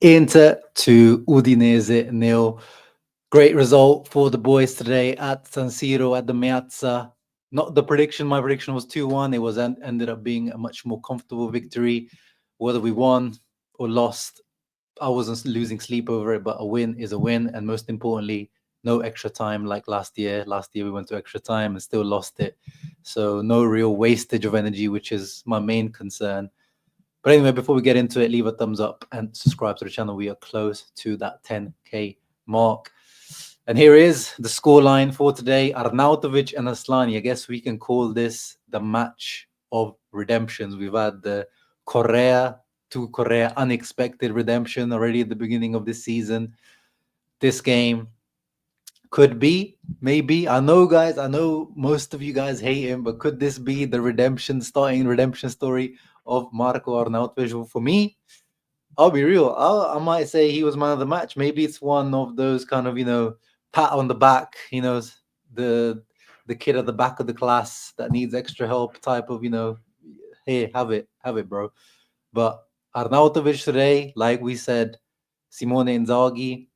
Inter to Udinese 0. Great result for the boys today at San Siro at the Meazza. Not the prediction. My prediction was 2-1. It was ended up being a much more comfortable victory. Whether we won or lost, I wasn't losing sleep over it, but a win is a win. And most importantly, no extra time like last year. Last year we went to extra time and still lost it. So no real wastage of energy, which is my main concern. But anyway, before we get into it, leave a thumbs up and subscribe to the channel. We are close to that 10K mark. And here is the scoreline for today. Arnautovic and Asllani. I guess we can call this the match of redemptions. We've had the Correa to Correa unexpected redemption already at the beginning of this season. This game could be, maybe. I know, guys, I know most of you guys hate him, but could this be the redemption story of Marko Arnautovic? For me, I'll be real. I might say he was man of the match. Maybe it's one of those kind of, pat on the back, the kid at the back of the class that needs extra help type of, hey, have it, bro. But Arnautovic today, like we said, Simone Inzaghi,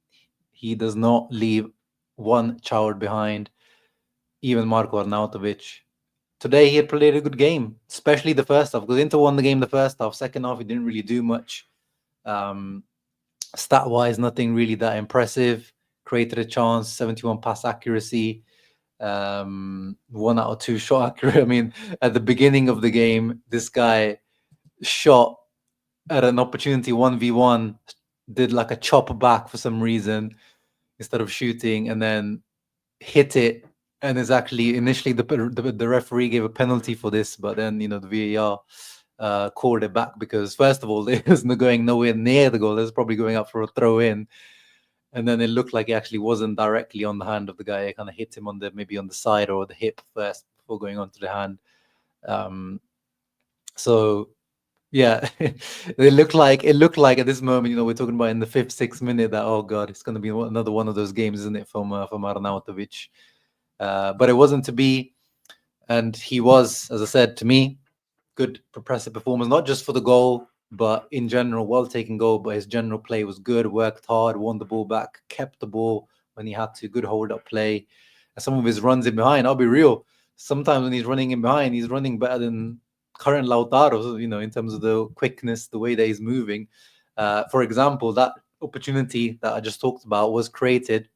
he does not leave one child behind, even Marko Arnautovic. Today he had played a good game, especially the first half, because Inter won the game the first half. Second half, he didn't really do much. Stat-wise, nothing really that impressive. Created a chance, 71 pass accuracy, 1 out of 2 shot accuracy. I mean, at the beginning of the game, this guy shot at an opportunity 1v1, did like a chop back for some reason instead of shooting, and then hit it. And is actually initially the referee gave a penalty for this, but then the VAR called it back because first of all it was going nowhere near the goal. It was probably going up for a throw in, and then it looked like it actually wasn't directly on the hand of the guy. It kind of hit him maybe on the side or the hip first before going onto the hand. So yeah, it looked like at this moment, we're talking about in the 5th, 6th minute that, oh god, it's going to be another one of those games, isn't it, from Arnautovic? But it wasn't to be, and he was, as I said, to me, good impressive performance, not just for the goal, but in general, well taken goal. But his general play was good, worked hard, won the ball back, kept the ball when he had to, good hold up play. And some of his runs in behind, I'll be real, sometimes when he's running in behind, he's running better than current Lautaro, in terms of the quickness, the way that he's moving. For example, that opportunity that I just talked about was created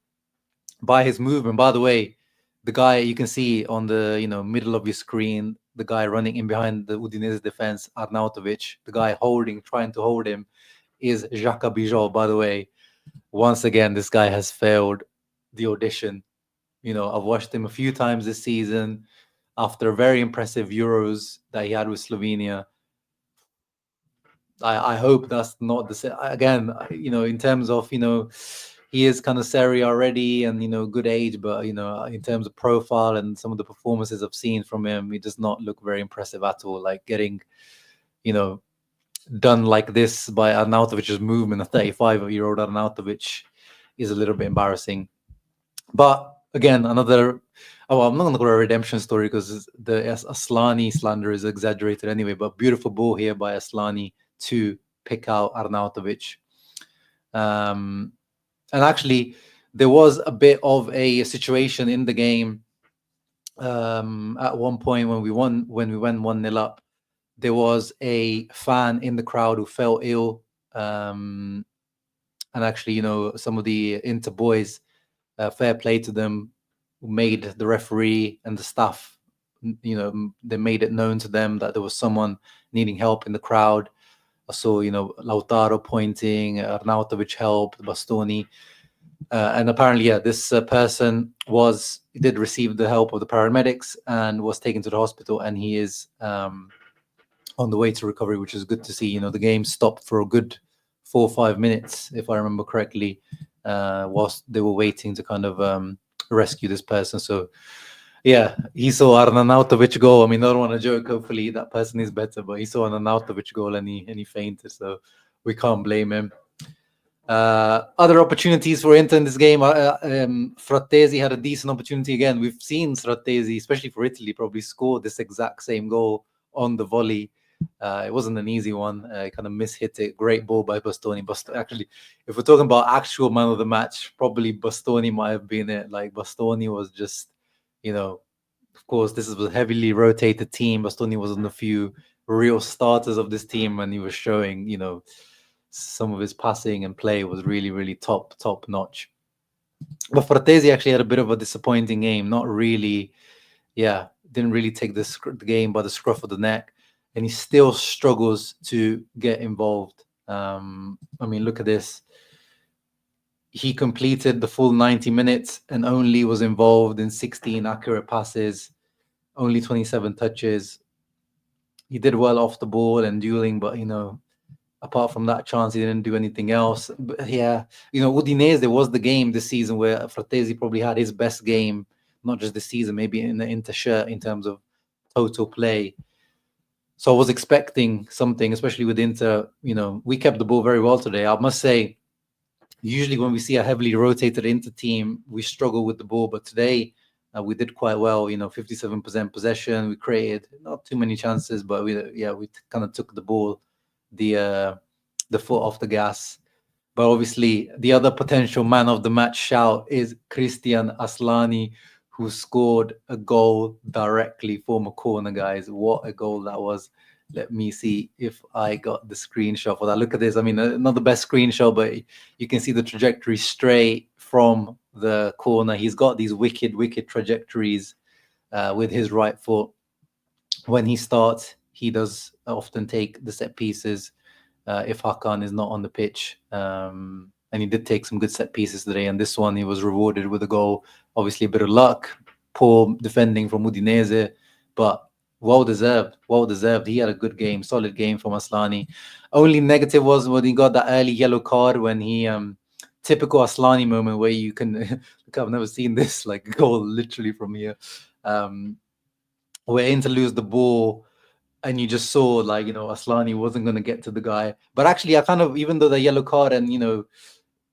by his movement. By the way, the guy you can see on the middle of your screen, the guy running in behind the Udinese defense, Arnautovic, the guy trying to hold him, is Jacques Bijol. By the way, once again, this guy has failed the audition. I've watched him a few times this season after very impressive Euros that he had with Slovenia. I hope that's not the same. Again, in terms of, he is kind of Serie already and, good age, but, in terms of profile and some of the performances I've seen from him, he does not look very impressive at all. Like getting, done like this by Arnautovic's movement, a 35-year-old Arnautovic, is a little bit embarrassing. But again, I'm not going to go a redemption story because the Asllani slander is exaggerated anyway, but beautiful ball here by Asllani to pick out Arnautovic. And actually, there was a bit of a situation in the game at one point when we went 1-0 up. There was a fan in the crowd who fell ill. And actually, some of the Inter boys, fair play to them, who made the referee and the staff, they made it known to them that there was someone needing help in the crowd. I saw, Lautaro pointing, Arnautovic helped, Bastoni. And apparently, this person did receive the help of the paramedics and was taken to the hospital, and he is on the way to recovery, which is good to see. The game stopped for a good 4 or 5 minutes, if I remember correctly, whilst they were waiting to kind of rescue this person. So, yeah, he saw Arnautovic goal. I mean, I don't want to joke. Hopefully, that person is better, but he saw Arnautovic goal and he fainted. So we can't blame him. Other opportunities for Inter in this game. Frattesi had a decent opportunity again. We've seen Frattesi, especially for Italy, probably score this exact same goal on the volley. It wasn't an easy one. Kind of mishit it. Great ball by Bastoni. Actually, if we're talking about actual man of the match, probably Bastoni might have been it. Like Bastoni was just, you know, of course, this is a heavily rotated team. Bastoni was on the few real starters of this team, and he was showing, you know, some of his passing and play was really, really top notch. But Fratesi actually had a bit of a disappointing game. Not really, yeah, didn't really take the game by the scruff of the neck, and he still struggles to get involved. I mean, look at this. He completed the full 90 minutes and only was involved in 16 accurate passes, only 27 touches. He did well off the ball and dueling, but you know, apart from that chance, he didn't do anything else. But yeah, you know, Udinese was the game this season where Fratesi probably had his best game, not just this season, maybe in the Inter shirt in terms of total play. So I was expecting something, especially with Inter. You know, we kept the ball very well today. I must say, usually when we see a heavily rotated Inter team, we struggle with the ball, but today we did quite well. You know, 57% possession. We created not too many chances, but we kind of took the ball, the foot off the gas. But obviously, the other potential man of the match shout is Christian Asllani, who scored a goal directly from a corner, guys. What a goal that was. Let me see if I got the screenshot for that. Look at this. I mean, not the best screenshot, but you can see the trajectory straight from the corner. He's got these wicked trajectories with his right foot. When he starts, he does often take the set pieces if Hakan is not on the pitch. And he did take some good set pieces today. And this one, he was rewarded with a goal. Obviously, a bit of luck, poor defending from Udinese, but well deserved. Well deserved. He had a good game, solid game from Asllani. Only negative was when he got that early yellow card when he typical Asllani moment where you can look, I've never seen this like goal literally from here. Where Inter lose the ball and you just saw like, you know, Asllani wasn't going to get to the guy. But actually, I kind of, even though the yellow card and, you know,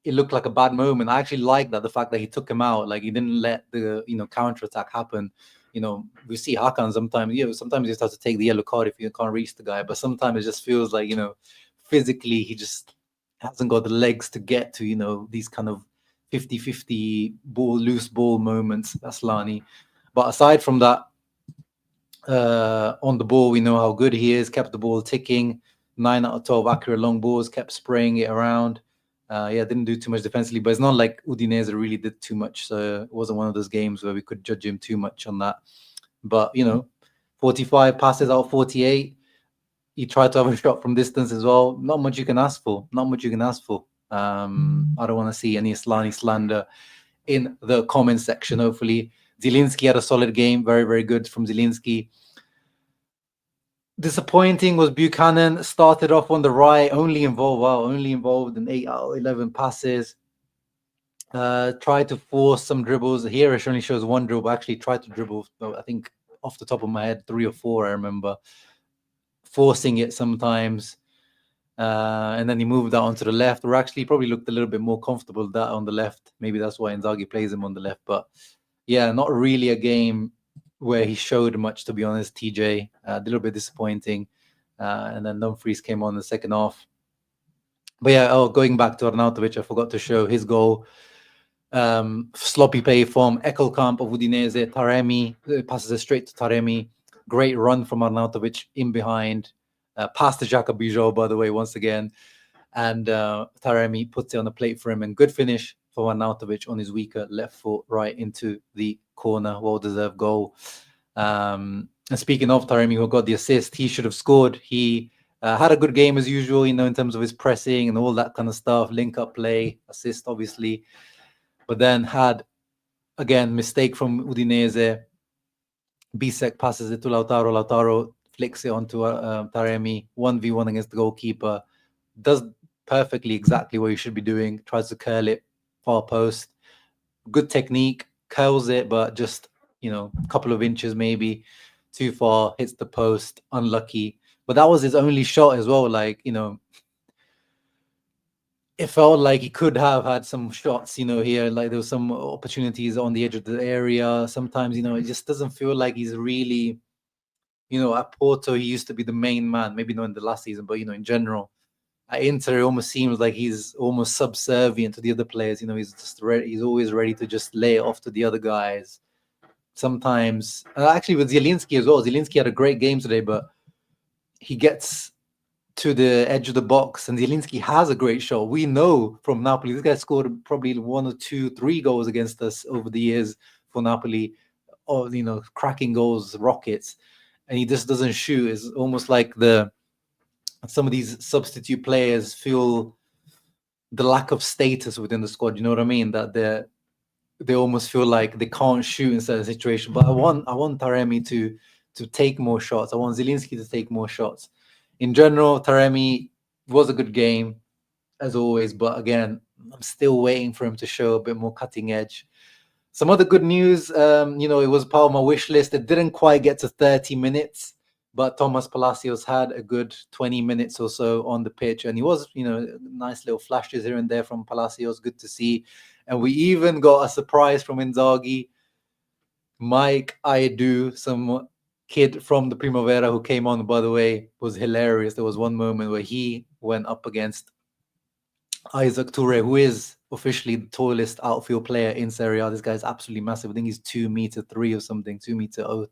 it looked like a bad moment, I actually like that, the fact that he took him out. Like, he didn't let the, you know, counter attack happen. You know, we see Hakan sometimes, you know, sometimes you just have to take the yellow card if you can't reach the guy. But sometimes it just feels like, you know, physically he just hasn't got the legs to get to, you know, these kind of 50-50 ball, loose ball moments, Asllani. But aside from that, on the ball, we know how good he is. Kept the ball ticking. 9 out of 12 accurate long balls. Kept spraying it around. Didn't do too much defensively, but it's not like Udinese really did too much. So it wasn't one of those games where we could judge him too much on that. But, you know, 45 passes out of 48. He tried to have a shot from distance as well. Not much you can ask for. Not much you can ask for. I don't want to see any Asllani slander in the comment section. Hopefully, Zielinski had a solid game. Very, very good from Zielinski. Disappointing was Buchanan. Started off on the right, only involved in 8 out of 11 passes. Tried to force some dribbles. Here it only shows one dribble. Actually tried to dribble, I think off the top of my head, 3 or 4, I remember. Forcing it sometimes. And then he moved out onto the left, or actually probably looked a little bit more comfortable that on the left. Maybe that's why Inzaghi plays him on the left. But yeah, not really a game where he showed much, to be honest. TJ, a little bit disappointing. And then Dumfries came on the second half. But yeah, going back to Arnautovic, I forgot to show his goal. Sloppy play from Ekelkamp of Udinese. Taremi passes it straight to Taremi. Great run from Arnautovic in behind. Past to Xhaka Bijou, by the way, once again. And Taremi puts it on the plate for him. And good finish for Arnautovic on his weaker left foot right into the corner. Well-deserved goal. And speaking of Taremi, who got the assist, he should have scored. He had a good game as usual, you know, in terms of his pressing and all that kind of stuff. Link-up play, assist, obviously. But then had, again, mistake from Udinese. Bisek passes it to Lautaro. Lautaro flicks it onto Taremi. 1v1 against the goalkeeper. Does perfectly exactly what you should be doing. Tries to curl it far post. Good technique. Curls it, but just, you know, a couple of inches maybe too far. Hits the post. Unlucky. But that was his only shot as well. Like, you know, it felt like he could have had some shots, you know, here. Like there was some opportunities on the edge of the area. Sometimes, you know, it just doesn't feel like he's really, at Porto, he used to be the main man, maybe not in the last season, but, in general. At Inter, it almost seems like he's almost subservient to the other players. He's just ready, he's always ready to just lay it off to the other guys. Sometimes, actually with Zielinski as well. Zielinski had a great game today, but he gets to the edge of the box, and Zielinski has a great shot. We know from Napoli, this guy scored probably 1 or 2, 3 goals against us over the years for Napoli, or cracking goals, rockets, and he just doesn't shoot. It's almost like some of these substitute players feel the lack of status within the squad. You know what I mean? That they almost feel like they can't shoot in certain situations. But I want Taremi to take more shots. I want Zielinski to take more shots. In general, Taremi was a good game, as always. But again, I'm still waiting for him to show a bit more cutting edge. Some other good news, it was part of my wish list. It didn't quite get to 30 minutes, but Thomas Palacios had a good 20 minutes or so on the pitch. And he was, nice little flashes here and there from Palacios. Good to see. And we even got a surprise from Inzaghi. Mike Aidu, some kid from the Primavera who came on, by the way, was hilarious. There was one moment where he went up against Isaac Toure, who is officially the tallest outfield player in Serie A. This guy's absolutely massive. I think he's 2'3" or something, 2'0".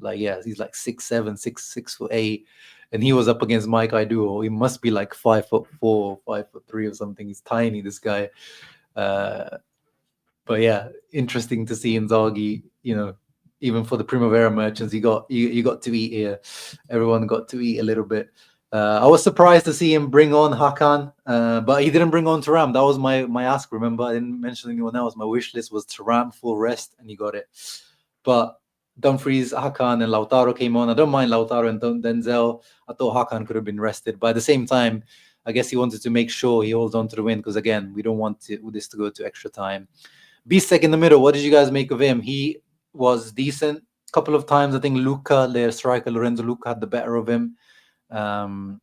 Like, yeah, he's like 6'7", 6'8", and he was up against Mike Aidu. He must be like 5'4", 5'3" or something. He's tiny, this guy. But yeah, interesting to see Inzaghi. Even for the Primavera merchants, you got to eat here. Everyone got to eat a little bit. I was surprised to see him bring on Hakan, but he didn't bring on Thuram. That was my ask. Remember, I didn't mention anyone else. My wish list was Thuram full rest, and he got it. But Dumfries, Hakan, and Lautaro came on. I don't mind Lautaro and Denzel. I thought Hakan could have been rested, but at the same time, I guess he wanted to make sure he holds on to the win, because again, we don't want this to go to extra time. Bisek in the middle. What did you guys make of him? He was decent. A couple of times, I think Luca, their striker Lorenzo Luca, had the better of him. But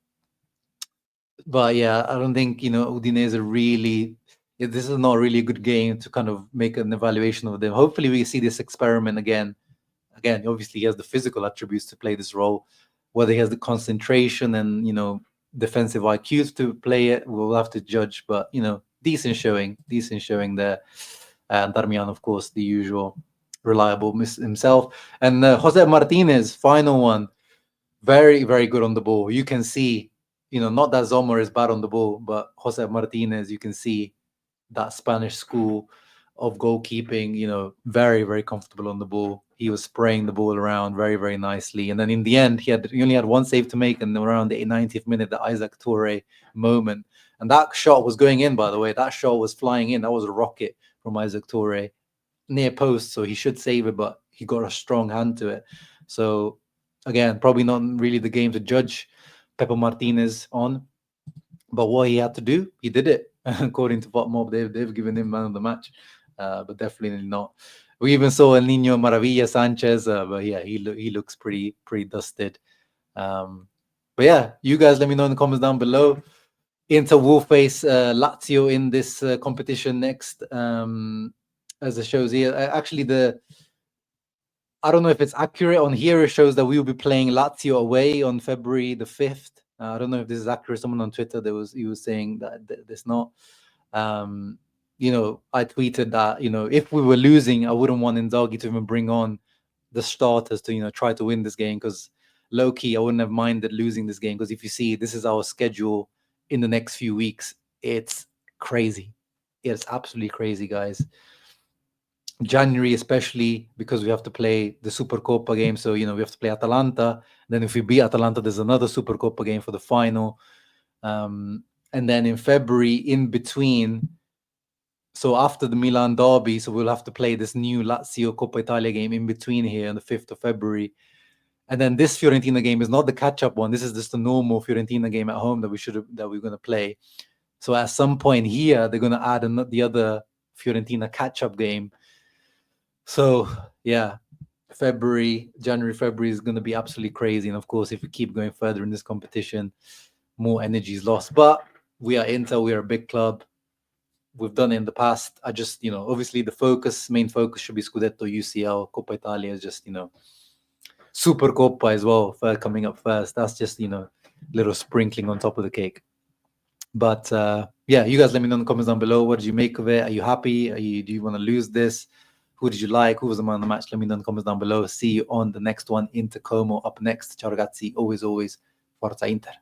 yeah, I don't think Udinese really. This is not really a good game to kind of make an evaluation of them. Hopefully, we see this experiment again. Again, obviously, he has the physical attributes to play this role. Whether he has the concentration and defensive IQ to play it, we'll have to judge. But decent showing there. And Darmian, of course, the usual reliable himself. And Jose Martinez, final one, very, very good on the ball. You can see, not that Zomer is bad on the ball, but Jose Martinez, you can see that Spanish school of goalkeeping, very, very comfortable on the ball. He was spraying the ball around very, very nicely. And then in the end, he only had one save to make, and around the 90th minute, the Isaac Toure moment. And that shot was going in, by the way. That shot was flying in. That was a rocket from Isaac Toure, near post, so he should save it, but he got a strong hand to it. So again, probably not really the game to judge Pepe Martinez on, but what he had to do, he did it. According to Mob, they've given him man of the match, but definitely not. We even saw El Niño Maravilla Sanchez, but yeah, he looks pretty dusted. But yeah, you guys let me know in the comments down below. Inter will face Lazio in this competition next, as it shows here. Actually, I don't know if it's accurate. On here, it shows that we will be playing Lazio away on February the 5th. I don't know if this is accurate. Someone on Twitter, he was saying that there's not. I tweeted that, if we were losing, I wouldn't want Inzaghi to even bring on the starters to, try to win this game, because low-key, I wouldn't have minded losing this game, because if you see, this is our schedule in the next few weeks. It's crazy. It's absolutely crazy, guys. January, especially because we have to play the Super Coppa game. So, we have to play Atalanta. Then if we beat Atalanta, there's another Super Coppa game for the final. And then in February, in between, so after the Milan derby, so we'll have to play this new Lazio Coppa Italia game in between here on the 5th of February. And then this Fiorentina game is not the catch-up one. This is just a normal Fiorentina game at home that we're going to play. So at some point here, they're going to add the other Fiorentina catch-up game. So yeah, January, February is going to be absolutely crazy. And of course, if we keep going further in this competition, more energy is lost. But we are Inter, we are a big club. We've done it in the past. I just, obviously the main focus should be Scudetto, UCL, Coppa Italia is just, Super Coppa as well for coming up first. That's just, little sprinkling on top of the cake. But yeah, you guys let me know in the comments down below. What did you make of it? Are you happy? Do you want to lose this? Who did you like? Who was the man of the match? Let me know in the comments down below. See you on the next one. Inter Como up next. Ciao ragazzi. Always, Forza Inter.